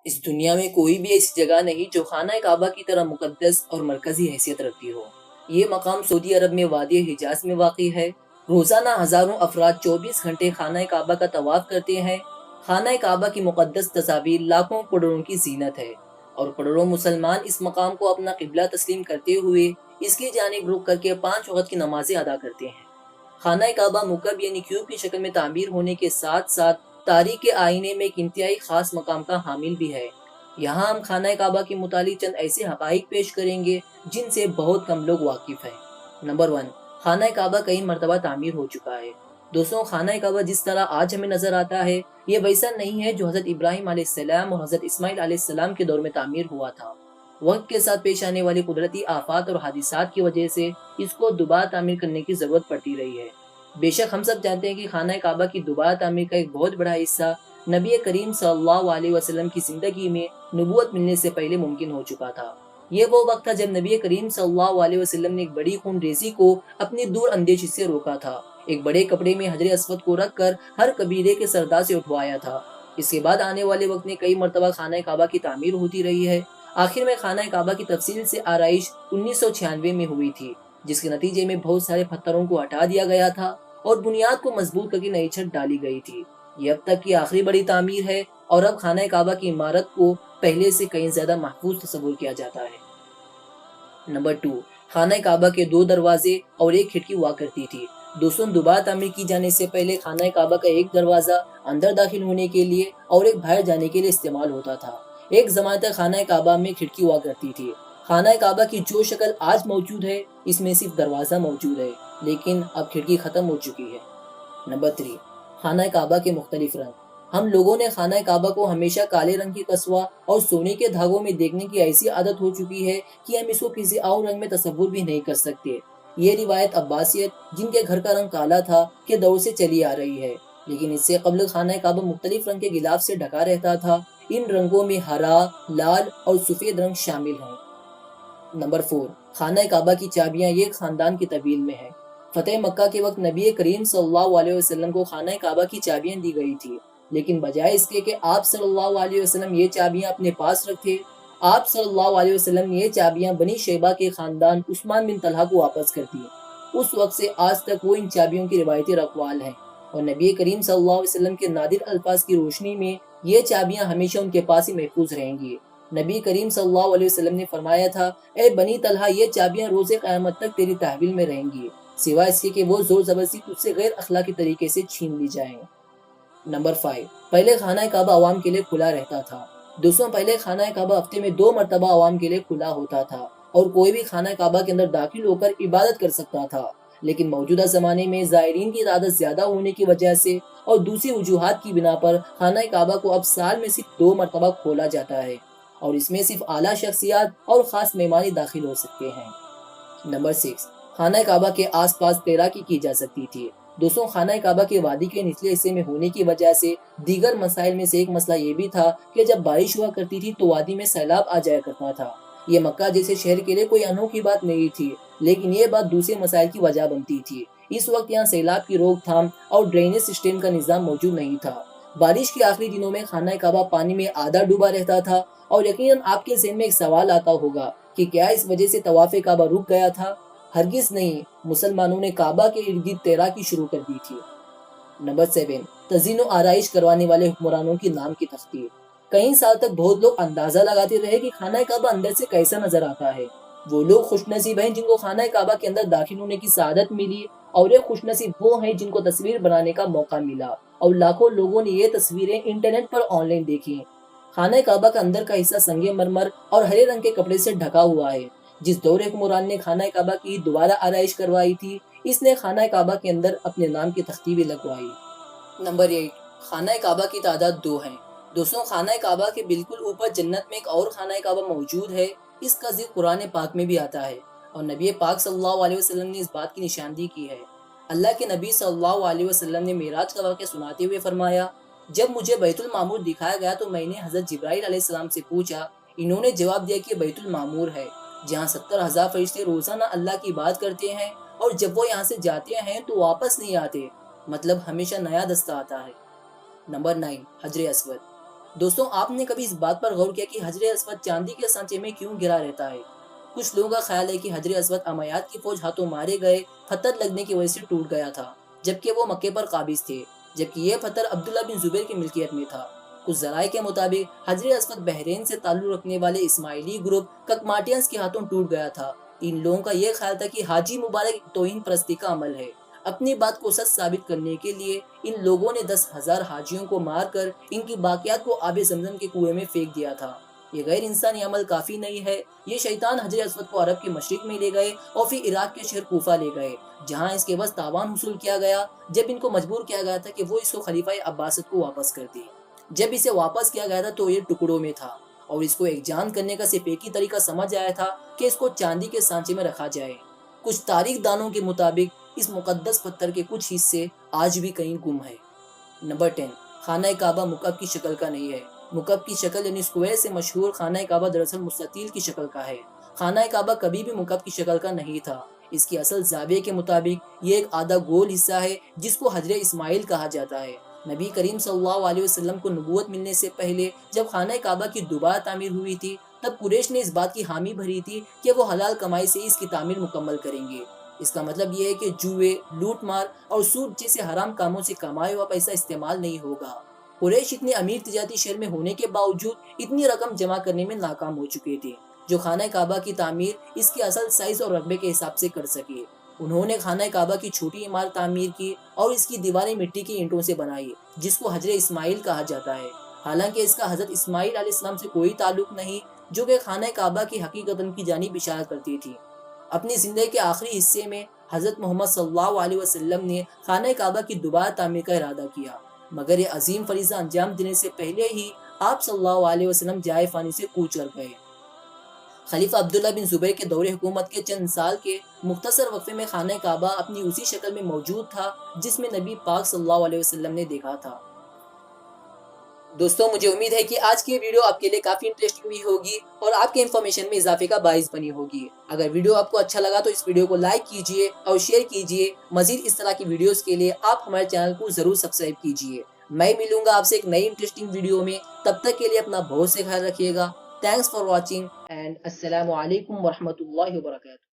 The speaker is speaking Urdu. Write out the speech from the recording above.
اس دنیا میں کوئی بھی ایسی جگہ نہیں جو خانہ کعبہ کی طرح مقدس اور مرکزی حیثیت رکھتی ہو۔ یہ مقام سعودی عرب میں وادی حجاز میں واقع ہے۔ روزانہ ہزاروں افراد 24 گھنٹے خانہ کعبہ کا طواف کرتے ہیں۔ خانہ کعبہ کی مقدس تصاویر لاکھوں کروڑوں کی زینت ہے، اور کروڑوں مسلمان اس مقام کو اپنا قبلہ تسلیم کرتے ہوئے اس کی جانب رخ کر کے 5 وقت کی نمازیں ادا کرتے ہیں۔ خانہ کعبہ مکعب یعنی کیوب کی شکل میں تعمیر ہونے کے ساتھ ساتھ تاریخ کے آئینے میں ایک انتہائی خاص مقام کا حامل بھی ہے۔ یہاں ہم خانہ کعبہ کے متعلق چند ایسے حقائق پیش کریں گے جن سے بہت کم لوگ واقف ہیں۔ نمبر 1، خانہ کعبہ کئی مرتبہ تعمیر ہو چکا ہے۔ دوستوں، خانہ کعبہ جس طرح آج ہمیں نظر آتا ہے یہ ویسا نہیں ہے جو حضرت ابراہیم علیہ السلام اور حضرت اسماعیل علیہ السلام کے دور میں تعمیر ہوا تھا۔ وقت کے ساتھ پیش آنے والی قدرتی آفات اور حادثات کی وجہ سے اس کو دوبارہ تعمیر کرنے کی ضرورت پڑتی رہی ہے۔ بے شک ہم سب جانتے ہیں کہ خانہ کعبہ کی دوبارہ تعمیر کا ایک بہت بڑا حصہ نبی کریم صلی اللہ علیہ وسلم کی زندگی میں نبوت ملنے سے پہلے ممکن ہو چکا تھا۔ یہ وہ وقت تھا جب نبی کریم صلی اللہ علیہ وسلم نے ایک بڑی خون ریزی کو اپنی دور اندیشی سے روکا تھا۔ ایک بڑے کپڑے میں حجر اسود کو رکھ کر ہر قبیلے کے سردار سے اٹھوایا تھا۔ اس کے بعد آنے والے وقت میں کئی مرتبہ خانہ کعبہ کی تعمیر ہوتی رہی ہے۔ آخر میں خانہ کعبہ کی تفصیل سے آرائش 1996 میں ہوئی تھی، جس کے نتیجے میں بہت سارے پتھروں کو ہٹا دیا گیا تھا اور بنیاد کو مضبوط کر کے نئی چھت ڈالی گئی تھی۔ یہ اب تک کی آخری بڑی تعمیر ہے، اور اب خانہ کعبہ کی عمارت کو پہلے سے کہیں زیادہ محفوظ تصور کیا جاتا ہے۔ نمبر 2، خانہ کعبہ کے 2 دروازے اور ایک کھڑکی ہوا کرتی تھی۔ دوستوں، دوبارہ تعمیر کی جانے سے پہلے خانہ کعبہ کا ایک دروازہ اندر داخل ہونے کے لیے اور ایک باہر جانے کے لیے استعمال ہوتا تھا۔ ایک زمانے تک خانہ کعبہ میں کھڑکی ہوا کرتی تھی۔ خانہ کعبہ کی جو شکل آج موجود ہے اس میں صرف دروازہ موجود ہے، لیکن اب کھڑکی ختم ہو چکی ہے۔ نمبر 3، خانہ کعبہ کے مختلف رنگ۔ ہم لوگوں نے خانہ کعبہ کو ہمیشہ کالے رنگ کی قصوہ اور سونے کے دھاگوں میں دیکھنے کی ایسی عادت ہو چکی ہے کہ ہم اس کو کسی اور رنگ میں تصور بھی نہیں کر سکتے۔ یہ روایت عباسیت، جن کے گھر کا رنگ کالا تھا، کے دور سے چلی آ رہی ہے، لیکن اس سے قبل خانہ کعبہ مختلف رنگ کے غلاف سے ڈھکا رہتا تھا۔ ان رنگوں میں ہرا، لال اور سفید رنگ شامل ہیں۔ نمبر 4، خانہ کعبہ کی چابیاں ایک خاندان کی طویل میں ہیں۔ فتح مکہ کے وقت نبی کریم صلی اللہ علیہ وسلم کو خانہ کعبہ کی چابیاں دی گئی تھی، لیکن بجائے اس کے کہ آپ صلی اللہ علیہ وسلم یہ چابیاں اپنے پاس رکھتے، آپ صلی اللہ علیہ وسلم نے یہ چابیاں بنی شیبہ کے خاندان عثمان بن طلحہ کو واپس کر دی۔ اس وقت سے آج تک وہ ان چابیوں کی روایتی رکھوال ہیں، اور نبی کریم صلی اللہ علیہ وسلم کے نادر الفاظ کی روشنی میں یہ چابیاں ہمیشہ ان کے پاس ہی محفوظ رہیں گی۔ نبی کریم صلی اللہ علیہ وسلم نے فرمایا تھا، اے بنی طلحہ، یہ چابیاں روز قیامت تک تیری تحویل میں رہیں گی، سوائے اس کے کہ وہ زور زبردستی تجھ سے غیر اخلاقی طریقے سے چھین لی جائیں۔ نمبر 5، پہلے خانہ کعبہ عوام کے لیے کھلا رہتا تھا۔ دوستوں، پہلے خانہ کعبہ ہفتے میں 2 مرتبہ عوام کے لیے کھلا ہوتا تھا، اور کوئی بھی خانہ کعبہ کے اندر داخل ہو کر عبادت کر سکتا تھا۔ لیکن موجودہ زمانے میں زائرین کی تعداد زیادہ ہونے کی وجہ سے اور دوسری وجوہات کی بنا پر خانہ کعبہ کو اب سال میں صرف 2 مرتبہ کھولا جاتا ہے، اور اس میں صرف اعلیٰ شخصیات اور خاص مہمان داخل ہو سکتے ہیں۔ نمبر 6، خانہ کعبہ کے آس پاس تیراکی کی جا سکتی تھی۔ دوستوں، خانہ کعبہ کے وادی کے نچلے حصے میں ہونے کی وجہ سے دیگر مسائل میں سے ایک مسئلہ یہ بھی تھا کہ جب بارش ہوا کرتی تھی تو وادی میں سیلاب آ جایا کرتا تھا۔ یہ مکہ جیسے شہر کے لیے کوئی انوکھی بات نہیں تھی، لیکن یہ بات دوسرے مسائل کی وجہ بنتی تھی۔ اس وقت یہاں سیلاب کی روک تھام اور ڈرینیج سسٹم کا نظام موجود نہیں تھا۔ بارش کے آخری دنوں میں خانہ کعبہ پانی میں آدھا ڈوبا رہتا تھا، اور یقیناً آپ کے ذہن میں ایک سوال آتا ہوگا کہ کیا اس وجہ سے طواف کعبہ رک گیا تھا؟ ہرگز نہیں، مسلمانوں نے کعبہ کے ارد گرد تیراکی شروع کر دی تھی۔ نمبر 7، تزئین و آرائش کروانے والے حکمرانوں کی نام کی تختی۔ کئی سال تک بہت لوگ اندازہ لگاتے رہے کہ خانہ کعبہ اندر سے کیسا نظر آتا ہے۔ وہ لوگ خوش نصیب ہیں جن کو خانہ کعبہ کے اندر داخل ہونے کی سعادت ملی، اور ایک خوش نصیب وہ ہیں جن کو تصویر بنانے کا موقع ملا، اور لاکھوں لوگوں نے یہ تصویریں انٹرنیٹ پر آن لائن دیکھی۔ خانہ کعبہ کا اندر کا حصہ سنگ مرمر اور ہرے رنگ کے کپڑے سے ڈھکا ہوا ہے۔ جس دور حکمران نے خانہ کعبہ کی دوبارہ آرائش کروائی تھی، اس نے خانہ کعبہ کے اندر اپنے نام کی تختی بھی لگوائی۔ نمبر 8، خانہ کعبہ کی تعداد 2 ہے۔ دوستوں، خانہ کعبہ کے بالکل اوپر جنت میں ایک اور خانہ کعبہ موجود ہے۔ اس کا ذکر قرآن پاک میں بھی آتا ہے، اور نبی پاک صلی اللہ علیہ وسلم نے اس بات کی نشاندہی کی ہے۔ اللہ کے نبی صلی اللہ علیہ وسلم نے معراج کا واقعہ سناتے ہوئے فرمایا، جب مجھے بیت المعمور دکھایا گیا تو میں نے حضرت جبرائیل علیہ السلام سے پوچھا۔ انہوں نے جواب دیا کہ بیت المعمور ہے، جہاں 70,000 فرشتے روزانہ اللہ کی بات کرتے ہیں، اور جب وہ یہاں سے جاتے ہیں تو واپس نہیں آتے، مطلب ہمیشہ نیا دستہ آتا ہے۔ نمبر 9، حجر اسود۔ دوستوں، آپ نے کبھی اس بات پر غور کیا کہ حجر اسود چاندی کے سانچے میں کیوں گرا رہتا ہے؟ کچھ لوگوں کا خیال ہے کہ حجر اسود امویات کی فوج ہاتھوں مارے گئے پتھر لگنے کی وجہ سے ٹوٹ گیا تھا، جبکہ وہ مکے پر قابض تھے، جبکہ یہ پتھر عبداللہ بن زبیر کی ملکیت میں تھا۔ کچھ ذرائع کے مطابق حجر اسود بحرین سے تعلق رکھنے والے اسماعیلی گروپ ککماٹیانس کے ہاتھوں ٹوٹ گیا تھا۔ ان لوگوں کا یہ خیال تھا کہ حاجی مبارک توہین پرستی کا عمل ہے۔ اپنی بات کو سچ ثابت کرنے کے لیے ان لوگوں نے 10,000 حاجیوں کو مار کر ان کی باقیات کو آب زمزم کے کنویں میں پھینک دیا تھا۔ یہ غیر انسانی عمل کافی نہیں ہے۔ یہ شیطان حجر اسود کو عرب کے مشرق میں لے گئے اور پھر عراق کے شہر کوفہ لے گئے، جہاں اس کے بس تاوان حصول کیا گیا، جب ان کو مجبور کیا گیا تھا کہ وہ اس کو خلیفہ عباسد کو واپس کر دیں۔ جب اسے واپس کیا گیا تھا تو یہ ٹکڑوں میں تھا، اور اس کو ایک جان کرنے کا صرف ایک ہی طریقہ سمجھ آیا تھا کہ اس کو چاندی کے سانچے میں رکھا جائے۔ کچھ تاریخ دانوں کے مطابق اس مقدس پتھر کے کچھ حصے آج بھی کہیں گم ہے۔ نمبر 10، خانہ کعبہ مکعب کی شکل کا نہیں ہے۔ مکعب کی شکل یعنی اسکوائر سے مشہور خانہ کعبہ دراصل مستطیل کی شکل کا ہے۔ خانہ کعبہ کبھی بھی مکعب کی شکل کا نہیں تھا۔ اس کی اصل زاویے کے مطابق یہ ایک آدھا گول حصہ ہے جس کو حجر اسماعیل کہا جاتا ہے۔ نبی کریم صلی اللہ علیہ وسلم کو نبوت ملنے سے پہلے جب خانہ کعبہ کی دوبارہ تعمیر ہوئی تھی، تب قریش نے اس بات کی حامی بھری تھی کہ وہ حلال کمائی سے اس کی تعمیر مکمل کریں گے۔ اس کا مطلب یہ ہے کہ جوئے، لوٹ مار اور سود جیسے حرام کاموں سے کمایا ہوا پیسہ استعمال نہیں ہوگا۔ قریش اتنے امیر تجارتی شہر میں ہونے کے باوجود اتنی رقم جمع کرنے میں ناکام ہو چکے تھے جو خانہ کعبہ کی تعمیر اس کے اصل سائز اور رقبے کے حساب سے کر سکے۔ انہوں نے خانہ کعبہ کی چھوٹی عمارت تعمیر کی اور اس کی دیواریں مٹی کی اینٹوں سے بنائی، جس کو حجر اسماعیل کہا جاتا ہے، حالانکہ اس کا حضرت اسماعیل علیہ السلام سے کوئی تعلق نہیں، جو کہ خانہ کعبہ کی حقیقت کی جانب اشارہ کرتی تھی۔ اپنی زندگی کے آخری حصے میں حضرت محمد صلی اللہ علیہ وسلم نے خانہ کعبہ کی دوبارہ تعمیر کا ارادہ کیا، مگر یہ عظیم فریضہ انجام دینے سے پہلے ہی آپ صلی اللہ علیہ وسلم جائے فانی سے کوچ کر گئے۔ خلیفہ عبداللہ بن زبیر کے دور حکومت کے چند سال کے مختصر وقفے میں خانہ کعبہ اپنی اسی شکل میں موجود تھا جس میں نبی پاک صلی اللہ علیہ وسلم نے دیکھا تھا۔ دوستوں، مجھے امید ہے کہ آج کی یہ ویڈیو آپ کے لیے کافی انٹرسٹنگ ہوئی ہوگی اور آپ کے انفارمیشن میں اضافے کا باعث بنی ہوگی۔ اگر ویڈیو آپ کو اچھا لگا تو اس ویڈیو کو لائک کیجئے اور شیئر کیجئے۔ مزید اس طرح کی ویڈیوز کے لیے آپ ہمارے چینل کو ضرور سبسکرائب کیجئے۔ میں ملوں گا آپ سے ایک نئی انٹرسٹنگ ویڈیو میں، تب تک کے لیے اپنا بہت سے خیال رکھیے گا۔ تھینکس فار واچنگ اینڈ السلام علیکم ورحمۃ اللہ وبرکاتہ۔